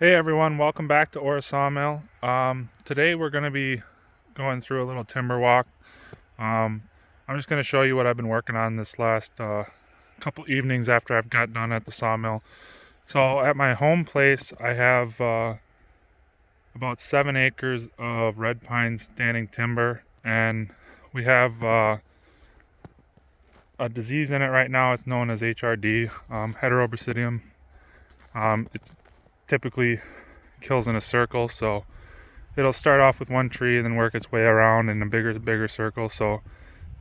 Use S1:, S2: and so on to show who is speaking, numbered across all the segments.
S1: Hey everyone, welcome back to Ora Sawmill. Today we're going to be going through a little timber walk. Um, I'm just going to show you what I've been working on this last couple evenings after I've got done at the sawmill. So at my home place, I have about 7 acres of red pine standing timber, and we have a disease in it right now. It's known as HRD, Heterobasidium. It typically kills in a circle, so it'll start off with one tree and then work its way around in a bigger circle. So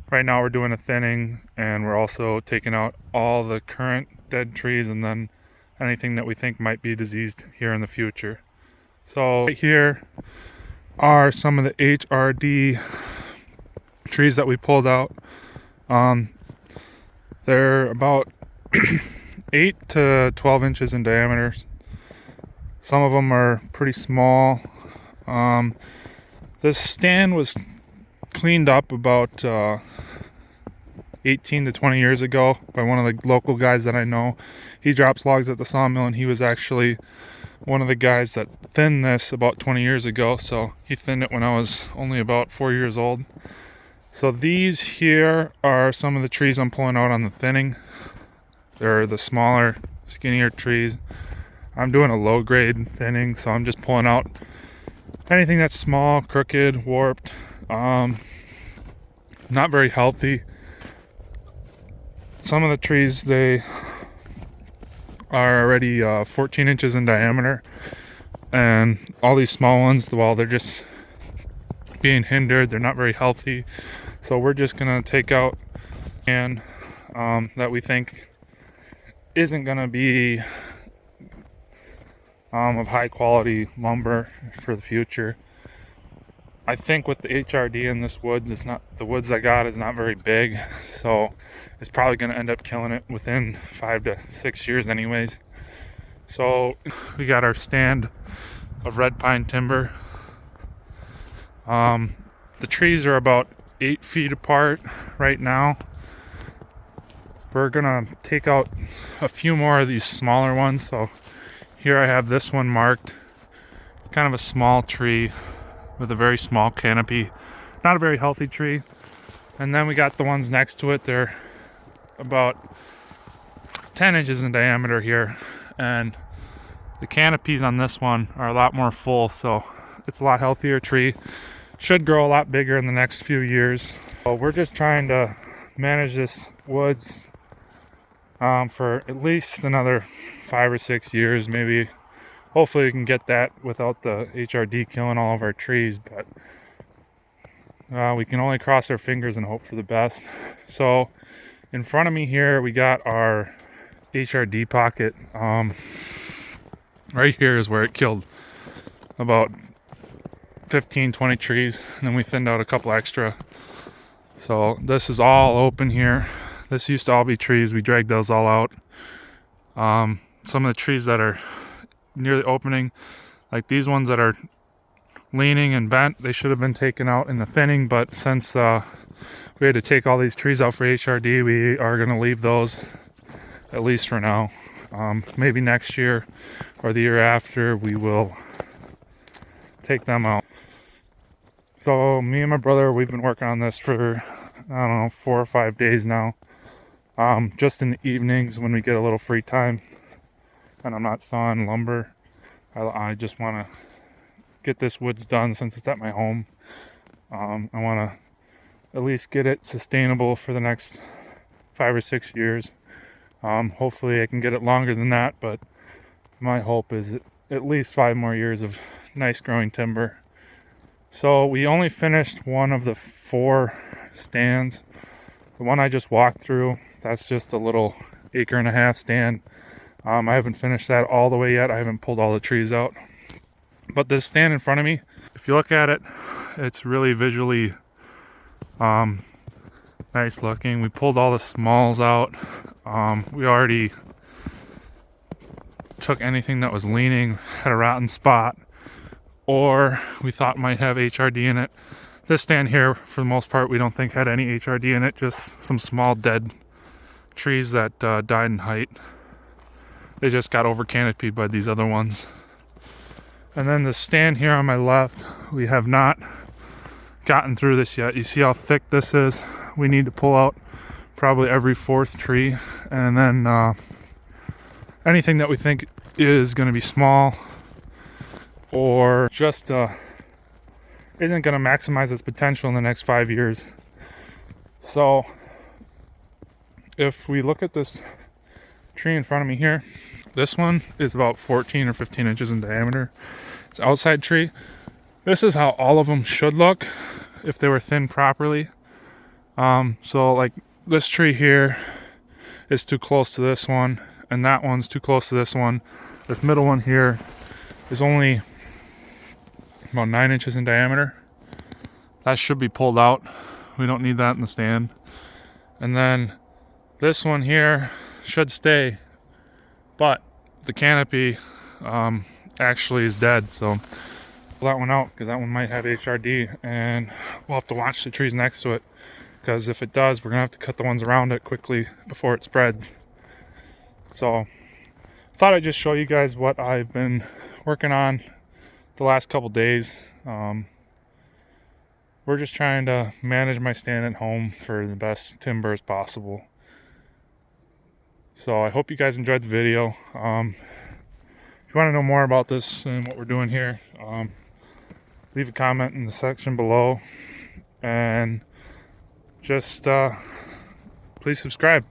S1: right now we're doing a thinning, and we're also taking out all the current dead trees and then anything that we think might be diseased here in the future. So right here are some of the HRD trees that we pulled out. Um, they're about 8 to 12 inches in diameter. Some of them are pretty small. This stand was cleaned up about 18 to 20 years ago by one of the local guys that I know. He drops logs at the sawmill, and he was actually one of the guys that thinned this about 20 years ago. So he thinned it when I was only about 4 years old. So these here are some of the trees I'm pulling out on the thinning. They're the smaller, skinnier trees. I'm doing a low grade thinning, so I'm just pulling out anything that's small, crooked, warped, not very healthy. Some of the trees, they are already 14 inches in diameter, and all these small ones, well, they're just being hindered. They're not very healthy, so we're just gonna take out and that we think isn't gonna be of high quality lumber for the future. I think with the HRD in this woods, the woods I got is not very big, so it's probably going to end up killing it within 5 to 6 years anyways. So we got our stand of red pine timber. The trees are about 8 feet apart right now. We're gonna take out a few more of these smaller ones. So here I have this one marked. It's kind of a small tree with a very small canopy. Not a very healthy tree. And then we got the ones next to it. They're about 10 inches in diameter here. And the canopies on this one are a lot more full, so it's a lot healthier tree. Should grow a lot bigger in the next few years. So we're just trying to manage this woods for at least another 5 or 6 years, maybe. Hopefully we can get that without the HRD killing all of our trees, but we can only cross our fingers and hope for the best. So in front of me here, we got our HRD pocket. Right here is where it killed about 15, 20 trees, and then we thinned out a couple extra. So this is all open here. This used to all be trees. We dragged those all out. Some of the trees that are near the opening, like these ones that are leaning and bent, they should have been taken out in the thinning, but since we had to take all these trees out for HRD, we are going to leave those, at least for now. Maybe next year or the year after, we will take them out. So me and my brother, we've been working on this for, I don't know, 4 or 5 days now. Just in the evenings when we get a little free time and I'm not sawing lumber. I just want to get this woods done since it's at my home. I want to at least get it sustainable for the next 5 or 6 years. Hopefully I can get it longer than that, but my hope is at least 5 more years of nice growing timber. So we only finished one of the 4 stands. The one I just walked through, that's just a little 1.5-acre stand. I haven't finished that all the way yet. I haven't pulled all the trees out. But this stand in front of me, if you look at it, it's really visually nice looking. We pulled all the smalls out. We already took anything that was leaning, had a rotten spot, or we thought might have HRD in it. This stand here, for the most part, we don't think had any HRD in it, just some small dead trees that died in height. They just got over canopied by these other ones. And then the stand here on my left, we have not gotten through this yet. You see how thick this is? We need to pull out probably every fourth tree, and then anything that we think is going to be small or just isn't going to maximize its potential in the next 5 years. So if we look at this tree in front of me here, this one is about 14 or 15 inches in diameter. It's an outside tree. This is how all of them should look if they were thinned properly. So like this tree here is too close to this one, and that one's too close to this one. This middle one here is only about 9 inches in diameter. That should be pulled out. We don't need that in the stand. And then this one here should stay, but the canopy actually is dead, so pull that one out because that one might have HRD, and we'll have to watch the trees next to it, because if it does, we're gonna have to cut the ones around it quickly before it spreads. So thought I'd just show you guys what I've been working on the last couple days. We're just trying to manage my stand at home for the best timber as possible. So I hope you guys enjoyed the video. If you want to know more about this and what we're doing here, leave a comment in the section below, and just please subscribe.